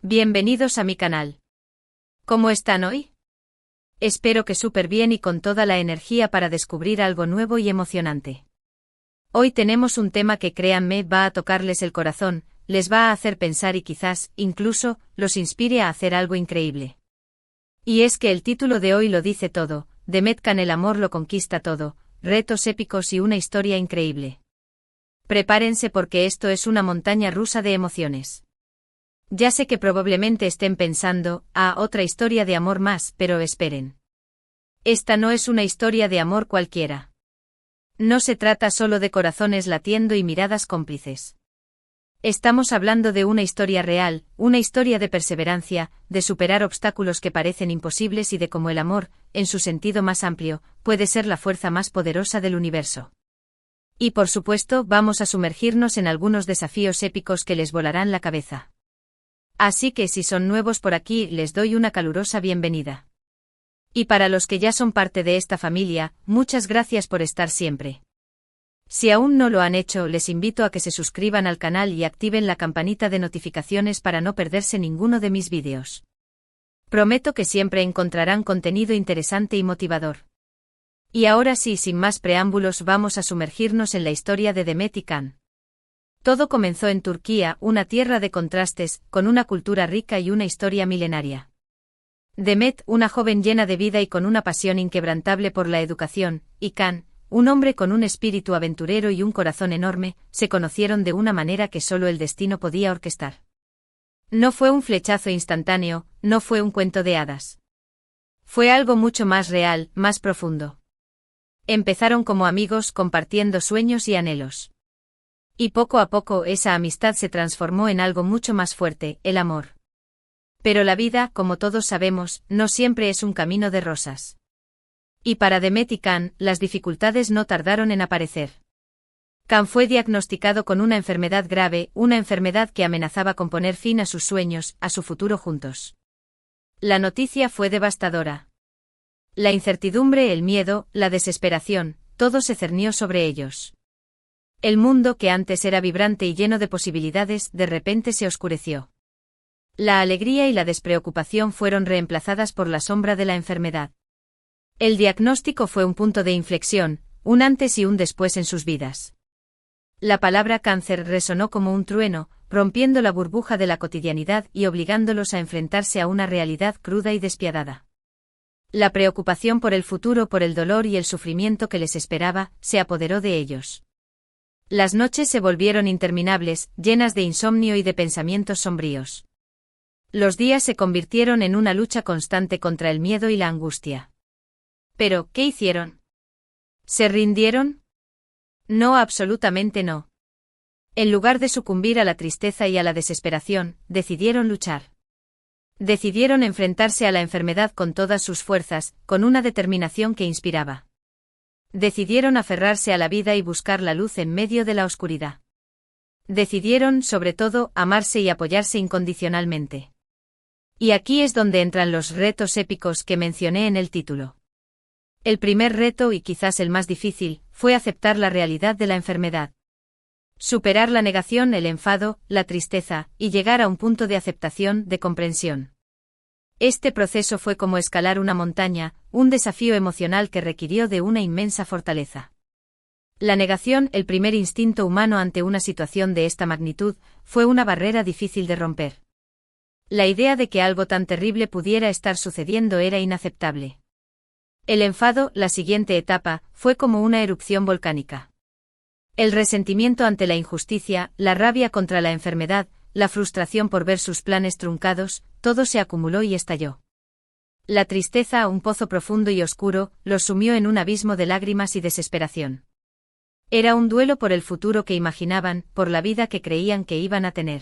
Bienvenidos a mi canal. ¿Cómo están hoy? Espero que súper bien y con toda la energía para descubrir algo nuevo y emocionante. Hoy tenemos un tema que créanme va a tocarles el corazón, les va a hacer pensar y quizás, incluso, los inspire a hacer algo increíble. Y es que el título de hoy lo dice todo, Demet Khan, el amor lo conquista todo, retos épicos y una historia increíble. Prepárense porque esto es una montaña rusa de emociones. Ya sé que probablemente estén pensando, otra historia de amor más, pero esperen. Esta no es una historia de amor cualquiera. No se trata solo de corazones latiendo y miradas cómplices. Estamos hablando de una historia real, una historia de perseverancia, de superar obstáculos que parecen imposibles y de cómo el amor, en su sentido más amplio, puede ser la fuerza más poderosa del universo. Y por supuesto, vamos a sumergirnos en algunos desafíos épicos que les volarán la cabeza. Así que si son nuevos por aquí, les doy una calurosa bienvenida. Y para los que ya son parte de esta familia, muchas gracias por estar siempre. Si aún no lo han hecho, les invito a que se suscriban al canal y activen la campanita de notificaciones para no perderse ninguno de mis vídeos. Prometo que siempre encontrarán contenido interesante y motivador. Y ahora sí, sin más preámbulos, vamos a sumergirnos en la historia de Demet Khan. Todo comenzó en Turquía, una tierra de contrastes, con una cultura rica y una historia milenaria. Demet, una joven llena de vida y con una pasión inquebrantable por la educación, y Khan, un hombre con un espíritu aventurero y un corazón enorme, se conocieron de una manera que solo el destino podía orquestar. No fue un flechazo instantáneo, no fue un cuento de hadas. Fue algo mucho más real, más profundo. Empezaron como amigos, compartiendo sueños y anhelos. Y poco a poco esa amistad se transformó en algo mucho más fuerte, el amor. Pero la vida, como todos sabemos, no siempre es un camino de rosas. Y para Demet Khan, las dificultades no tardaron en aparecer. Khan fue diagnosticado con una enfermedad grave, una enfermedad que amenazaba con poner fin a sus sueños, a su futuro juntos. La noticia fue devastadora. La incertidumbre, el miedo, la desesperación, todo se cernió sobre ellos. El mundo que antes era vibrante y lleno de posibilidades, de repente se oscureció. La alegría y la despreocupación fueron reemplazadas por la sombra de la enfermedad. El diagnóstico fue un punto de inflexión, un antes y un después en sus vidas. La palabra cáncer resonó como un trueno, rompiendo la burbuja de la cotidianidad y obligándolos a enfrentarse a una realidad cruda y despiadada. La preocupación por el futuro, por el dolor y el sufrimiento que les esperaba, se apoderó de ellos. Las noches se volvieron interminables, llenas de insomnio y de pensamientos sombríos. Los días se convirtieron en una lucha constante contra el miedo y la angustia. Pero, ¿qué hicieron? ¿Se rindieron? No, absolutamente no. En lugar de sucumbir a la tristeza y a la desesperación, decidieron luchar. Decidieron enfrentarse a la enfermedad con todas sus fuerzas, con una determinación que inspiraba. Decidieron aferrarse a la vida y buscar la luz en medio de la oscuridad. Decidieron, sobre todo, amarse y apoyarse incondicionalmente. Y aquí es donde entran los retos épicos que mencioné en el título. El primer reto, y quizás el más difícil, fue aceptar la realidad de la enfermedad. Superar la negación, el enfado, la tristeza, y llegar a un punto de aceptación, de comprensión. Este proceso fue como escalar una montaña, un desafío emocional que requirió de una inmensa fortaleza. La negación, el primer instinto humano ante una situación de esta magnitud, fue una barrera difícil de romper. La idea de que algo tan terrible pudiera estar sucediendo era inaceptable. El enfado, la siguiente etapa, fue como una erupción volcánica. El resentimiento ante la injusticia, la rabia contra la enfermedad, la frustración por ver sus planes truncados, todo se acumuló y estalló. La tristeza, un pozo profundo y oscuro, los sumió en un abismo de lágrimas y desesperación. Era un duelo por el futuro que imaginaban, por la vida que creían que iban a tener.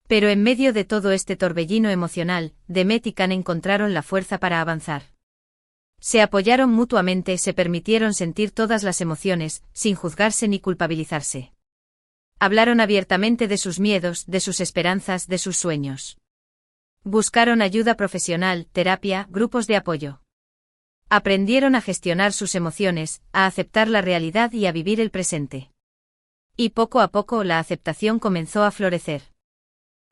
Pero en medio de todo este torbellino emocional, Demet y Khan encontraron la fuerza para avanzar. Se apoyaron mutuamente, se permitieron sentir todas las emociones, sin juzgarse ni culpabilizarse. Hablaron abiertamente de sus miedos, de sus esperanzas, de sus sueños. Buscaron ayuda profesional, terapia, grupos de apoyo. Aprendieron a gestionar sus emociones, a aceptar la realidad y a vivir el presente. Y poco a poco la aceptación comenzó a florecer.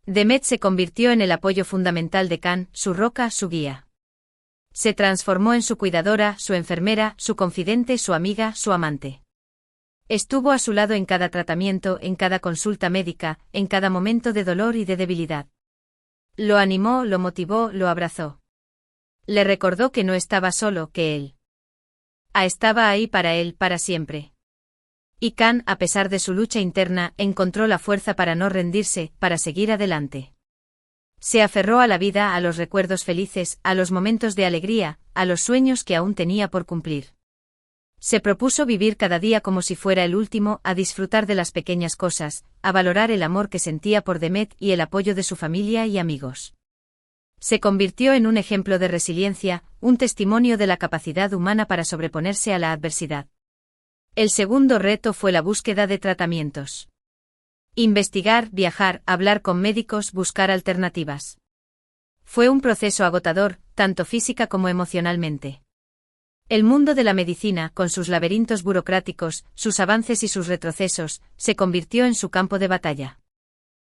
Demet se convirtió en el apoyo fundamental de Can, su roca, su guía. Se transformó en su cuidadora, su enfermera, su confidente, su amiga, su amante. Estuvo a su lado en cada tratamiento, en cada consulta médica, en cada momento de dolor y de debilidad. Lo animó, lo motivó, lo abrazó. Le recordó que no estaba solo, que él estaba ahí para él, para siempre. Y Can, a pesar de su lucha interna, encontró la fuerza para no rendirse, para seguir adelante. Se aferró a la vida, a los recuerdos felices, a los momentos de alegría, a los sueños que aún tenía por cumplir. Se propuso vivir cada día como si fuera el último, a disfrutar de las pequeñas cosas, a valorar el amor que sentía por Demet y el apoyo de su familia y amigos. Se convirtió en un ejemplo de resiliencia, un testimonio de la capacidad humana para sobreponerse a la adversidad. El segundo reto fue la búsqueda de tratamientos. Investigar, viajar, hablar con médicos, buscar alternativas. Fue un proceso agotador, tanto física como emocionalmente. El mundo de la medicina, con sus laberintos burocráticos, sus avances y sus retrocesos, se convirtió en su campo de batalla.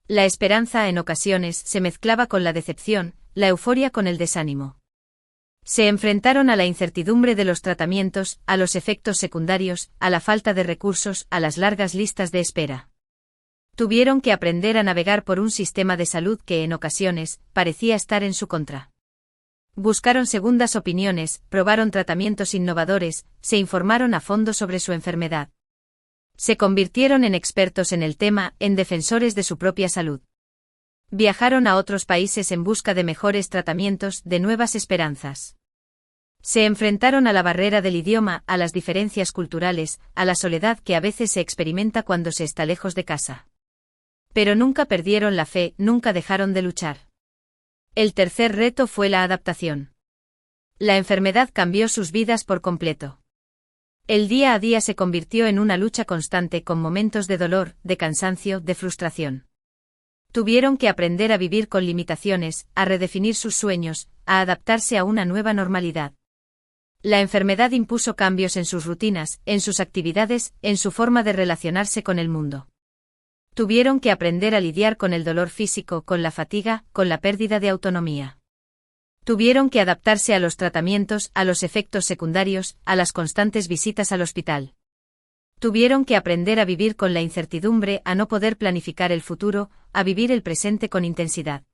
La esperanza en ocasiones se mezclaba con la decepción, la euforia con el desánimo. Se enfrentaron a la incertidumbre de los tratamientos, a los efectos secundarios, a la falta de recursos, a las largas listas de espera. Tuvieron que aprender a navegar por un sistema de salud que en ocasiones parecía estar en su contra. Buscaron segundas opiniones, probaron tratamientos innovadores, se informaron a fondo sobre su enfermedad. Se convirtieron en expertos en el tema, en defensores de su propia salud. Viajaron a otros países en busca de mejores tratamientos, de nuevas esperanzas. Se enfrentaron a la barrera del idioma, a las diferencias culturales, a la soledad que a veces se experimenta cuando se está lejos de casa. Pero nunca perdieron la fe, nunca dejaron de luchar. El tercer reto fue la adaptación. La enfermedad cambió sus vidas por completo. El día a día se convirtió en una lucha constante con momentos de dolor, de cansancio, de frustración. Tuvieron que aprender a vivir con limitaciones, a redefinir sus sueños, a adaptarse a una nueva normalidad. La enfermedad impuso cambios en sus rutinas, en sus actividades, en su forma de relacionarse con el mundo. Tuvieron que aprender a lidiar con el dolor físico, con la fatiga, con la pérdida de autonomía. Tuvieron que adaptarse a los tratamientos, a los efectos secundarios, a las constantes visitas al hospital. Tuvieron que aprender a vivir con la incertidumbre, a no poder planificar el futuro, a vivir el presente con intensidad.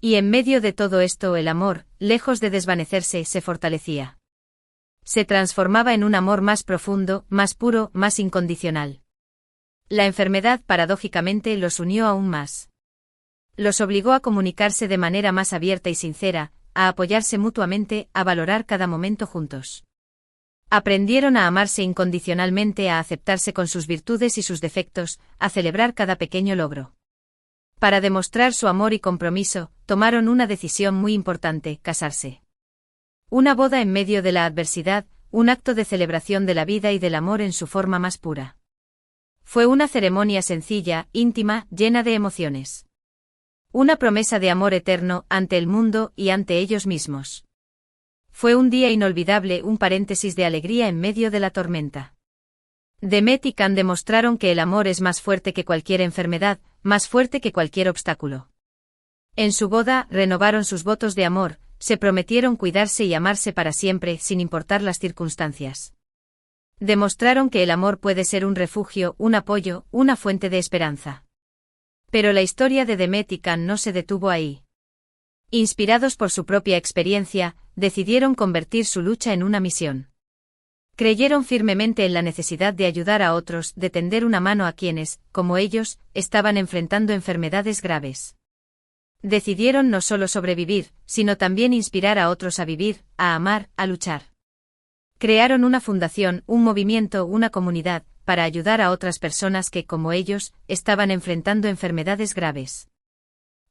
Y en medio de todo esto el amor, lejos de desvanecerse, se fortalecía. Se transformaba en un amor más profundo, más puro, más incondicional. La enfermedad paradójicamente los unió aún más. Los obligó a comunicarse de manera más abierta y sincera, a apoyarse mutuamente, a valorar cada momento juntos. Aprendieron a amarse incondicionalmente, a aceptarse con sus virtudes y sus defectos, a celebrar cada pequeño logro. Para demostrar su amor y compromiso, tomaron una decisión muy importante: casarse. Una boda en medio de la adversidad, un acto de celebración de la vida y del amor en su forma más pura. Fue una ceremonia sencilla, íntima, llena de emociones. Una promesa de amor eterno, ante el mundo y ante ellos mismos. Fue un día inolvidable, un paréntesis de alegría en medio de la tormenta. Demet y Can demostraron que el amor es más fuerte que cualquier enfermedad, más fuerte que cualquier obstáculo. En su boda, renovaron sus votos de amor, se prometieron cuidarse y amarse para siempre, sin importar las circunstancias. Demostraron que el amor puede ser un refugio, un apoyo, una fuente de esperanza. Pero la historia de Demet y Can no se detuvo ahí. Inspirados por su propia experiencia, decidieron convertir su lucha en una misión. Creyeron firmemente en la necesidad de ayudar a otros, de tender una mano a quienes, como ellos, estaban enfrentando enfermedades graves. Decidieron no solo sobrevivir, sino también inspirar a otros a vivir, a amar, a luchar. Crearon una fundación, un movimiento, una comunidad, para ayudar a otras personas que, como ellos, estaban enfrentando enfermedades graves.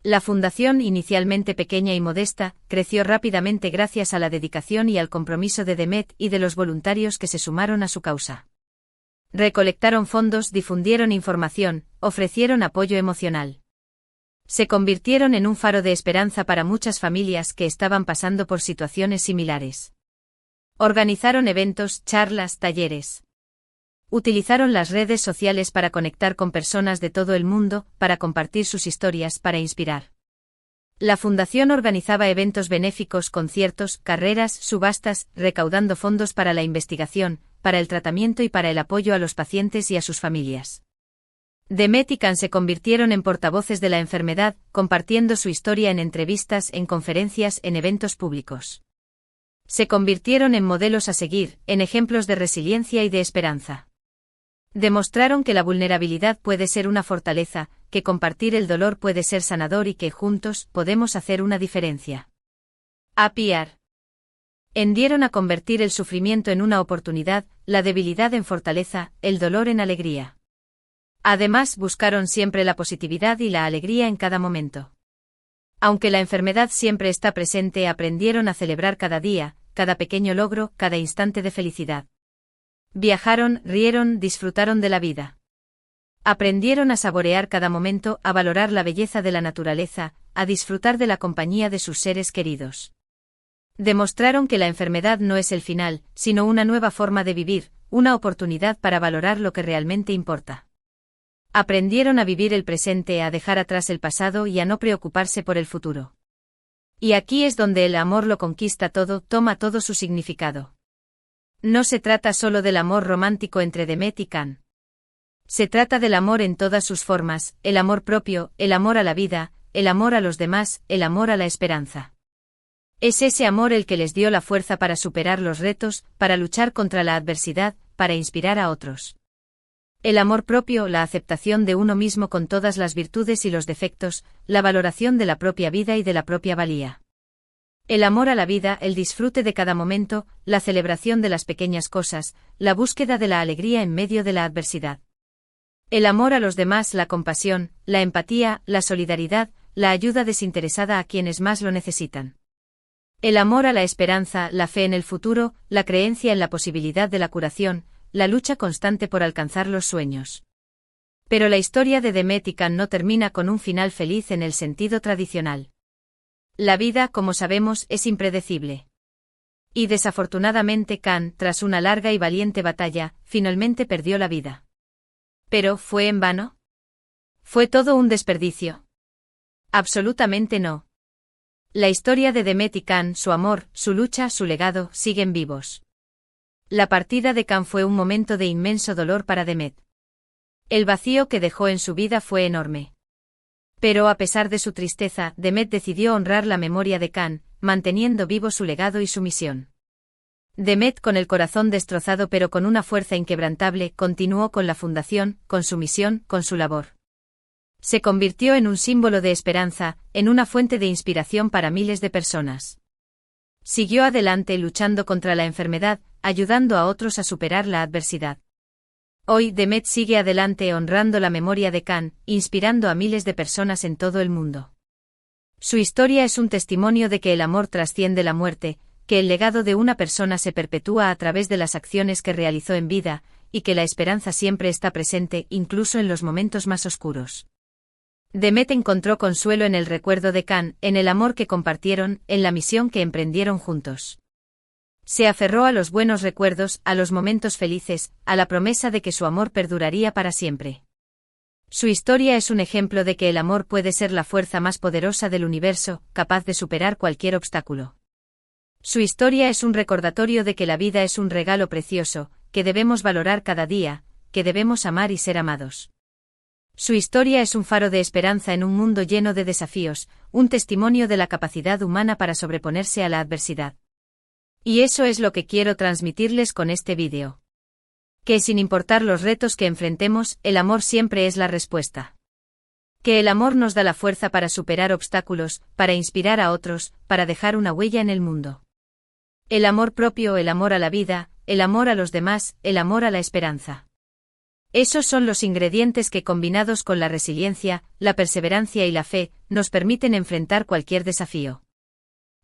La fundación, inicialmente pequeña y modesta, creció rápidamente gracias a la dedicación y al compromiso de Demet y de los voluntarios que se sumaron a su causa. Recolectaron fondos, difundieron información, ofrecieron apoyo emocional. Se convirtieron en un faro de esperanza para muchas familias que estaban pasando por situaciones similares. Organizaron eventos, charlas, talleres. Utilizaron las redes sociales para conectar con personas de todo el mundo, para compartir sus historias, para inspirar. La fundación organizaba eventos benéficos, conciertos, carreras, subastas, recaudando fondos para la investigación, para el tratamiento y para el apoyo a los pacientes y a sus familias. Demet y Can se convirtieron en portavoces de la enfermedad, compartiendo su historia en entrevistas, en conferencias, en eventos públicos. Se convirtieron en modelos a seguir, en ejemplos de resiliencia y de esperanza. Demostraron que la vulnerabilidad puede ser una fortaleza, que compartir el dolor puede ser sanador y que juntos podemos hacer una diferencia. APR. Tendieron a convertir el sufrimiento en una oportunidad, la debilidad en fortaleza, el dolor en alegría. Además, buscaron siempre la positividad y la alegría en cada momento. Aunque la enfermedad siempre está presente, aprendieron a celebrar cada día, cada pequeño logro, cada instante de felicidad. Viajaron, rieron, disfrutaron de la vida. Aprendieron a saborear cada momento, a valorar la belleza de la naturaleza, a disfrutar de la compañía de sus seres queridos. Demostraron que la enfermedad no es el final, sino una nueva forma de vivir, una oportunidad para valorar lo que realmente importa. Aprendieron a vivir el presente, a dejar atrás el pasado y a no preocuparse por el futuro. Y aquí es donde el amor lo conquista todo, toma todo su significado. No se trata solo del amor romántico entre Demet y Can. Se trata del amor en todas sus formas, el amor propio, el amor a la vida, el amor a los demás, el amor a la esperanza. Es ese amor el que les dio la fuerza para superar los retos, para luchar contra la adversidad, para inspirar a otros. El amor propio, la aceptación de uno mismo con todas las virtudes y los defectos, la valoración de la propia vida y de la propia valía. El amor a la vida, el disfrute de cada momento, la celebración de las pequeñas cosas, la búsqueda de la alegría en medio de la adversidad. El amor a los demás, la compasión, la empatía, la solidaridad, la ayuda desinteresada a quienes más lo necesitan. El amor a la esperanza, la fe en el futuro, la creencia en la posibilidad de la curación, la lucha constante por alcanzar los sueños. Pero la historia de Demet y Can no termina con un final feliz en el sentido tradicional. La vida, como sabemos, es impredecible. Y desafortunadamente Can, tras una larga y valiente batalla, finalmente perdió la vida. ¿Pero fue en vano? ¿Fue todo un desperdicio? Absolutamente no. La historia de Demet y Can, su amor, su lucha, su legado, siguen vivos. La partida de Can fue un momento de inmenso dolor para Demet. El vacío que dejó en su vida fue enorme. Pero a pesar de su tristeza, Demet decidió honrar la memoria de Can, manteniendo vivo su legado y su misión. Demet, con el corazón destrozado pero con una fuerza inquebrantable, continuó con la fundación, con su misión, con su labor. Se convirtió en un símbolo de esperanza, en una fuente de inspiración para miles de personas. Siguió adelante luchando contra la enfermedad, ayudando a otros a superar la adversidad. Hoy Demet sigue adelante honrando la memoria de Can, inspirando a miles de personas en todo el mundo. Su historia es un testimonio de que el amor trasciende la muerte, que el legado de una persona se perpetúa a través de las acciones que realizó en vida, y que la esperanza siempre está presente, incluso en los momentos más oscuros. Demet encontró consuelo en el recuerdo de Can, en el amor que compartieron, en la misión que emprendieron juntos. Se aferró a los buenos recuerdos, a los momentos felices, a la promesa de que su amor perduraría para siempre. Su historia es un ejemplo de que el amor puede ser la fuerza más poderosa del universo, capaz de superar cualquier obstáculo. Su historia es un recordatorio de que la vida es un regalo precioso, que debemos valorar cada día, que debemos amar y ser amados. Su historia es un faro de esperanza en un mundo lleno de desafíos, un testimonio de la capacidad humana para sobreponerse a la adversidad. Y eso es lo que quiero transmitirles con este vídeo. Que sin importar los retos que enfrentemos, el amor siempre es la respuesta. Que el amor nos da la fuerza para superar obstáculos, para inspirar a otros, para dejar una huella en el mundo. El amor propio, el amor a la vida, el amor a los demás, el amor a la esperanza. Esos son los ingredientes que, combinados con la resiliencia, la perseverancia y la fe, nos permiten enfrentar cualquier desafío.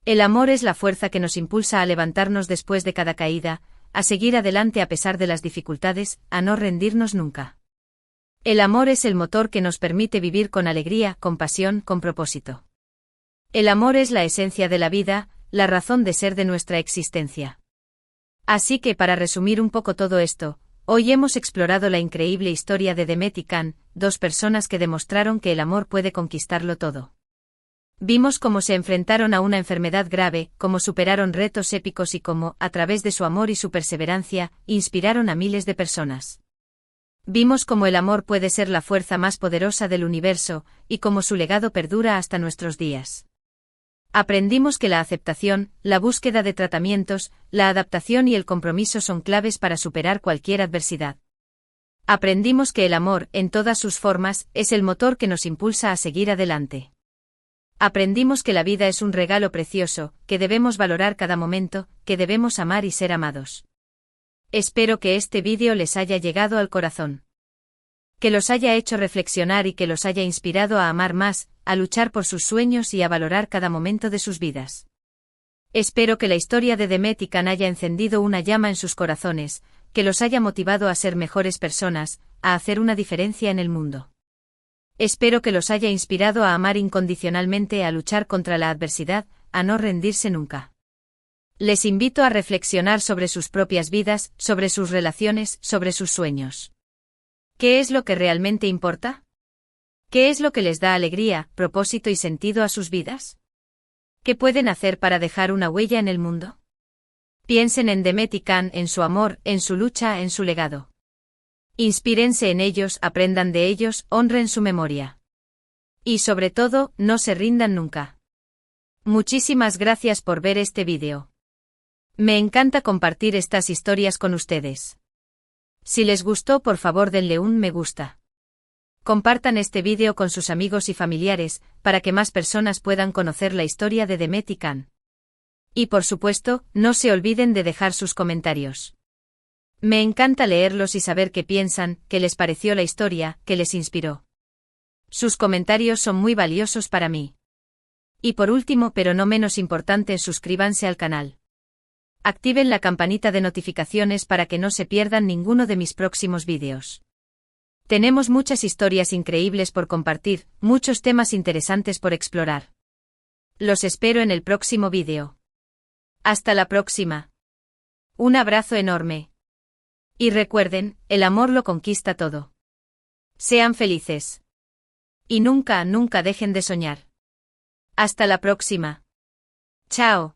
El amor es la fuerza que nos impulsa a levantarnos después de cada caída, a seguir adelante a pesar de las dificultades, a no rendirnos nunca. El amor es el motor que nos permite vivir con alegría, con pasión, con propósito. El amor es la esencia de la vida, la razón de ser de nuestra existencia. Así que, para resumir un poco todo esto, Hoy hemos explorado la increíble historia de Demet y Can, dos personas que demostraron que el amor puede conquistarlo todo. Vimos cómo se enfrentaron a una enfermedad grave, cómo superaron retos épicos y cómo, a través de su amor y su perseverancia, inspiraron a miles de personas. Vimos cómo el amor puede ser la fuerza más poderosa del universo, y cómo su legado perdura hasta nuestros días. Aprendimos que la aceptación, la búsqueda de tratamientos, la adaptación y el compromiso son claves para superar cualquier adversidad. Aprendimos que el amor, en todas sus formas, es el motor que nos impulsa a seguir adelante. Aprendimos que la vida es un regalo precioso, que debemos valorar cada momento, que debemos amar y ser amados. Espero que este vídeo les haya llegado al corazón. Que los haya hecho reflexionar y que los haya inspirado a amar más, a luchar por sus sueños y a valorar cada momento de sus vidas. Espero que la historia de Demet y Can haya encendido una llama en sus corazones, que los haya motivado a ser mejores personas, a hacer una diferencia en el mundo. Espero que los haya inspirado a amar incondicionalmente, a luchar contra la adversidad, a no rendirse nunca. Les invito a reflexionar sobre sus propias vidas, sobre sus relaciones, sobre sus sueños. ¿Qué es lo que realmente importa? ¿Qué es lo que les da alegría, propósito y sentido a sus vidas? ¿Qué pueden hacer para dejar una huella en el mundo? Piensen en Demet y Can, en su amor, en su lucha, en su legado. Inspírense en ellos, aprendan de ellos, honren su memoria. Y sobre todo, no se rindan nunca. Muchísimas gracias por ver este vídeo. Me encanta compartir estas historias con ustedes. Si les gustó, por favor denle un me gusta. Compartan este vídeo con sus amigos y familiares, para que más personas puedan conocer la historia de Demet y Can. Y por supuesto, no se olviden de dejar sus comentarios. Me encanta leerlos y saber qué piensan, qué les pareció la historia, qué les inspiró. Sus comentarios son muy valiosos para mí. Y por último, pero no menos importante, suscríbanse al canal. Activen la campanita de notificaciones para que no se pierdan ninguno de mis próximos vídeos. Tenemos muchas historias increíbles por compartir, muchos temas interesantes por explorar. Los espero en el próximo vídeo. Hasta la próxima. Un abrazo enorme. Y recuerden, el amor lo conquista todo. Sean felices. Y nunca, nunca dejen de soñar. Hasta la próxima. Chao.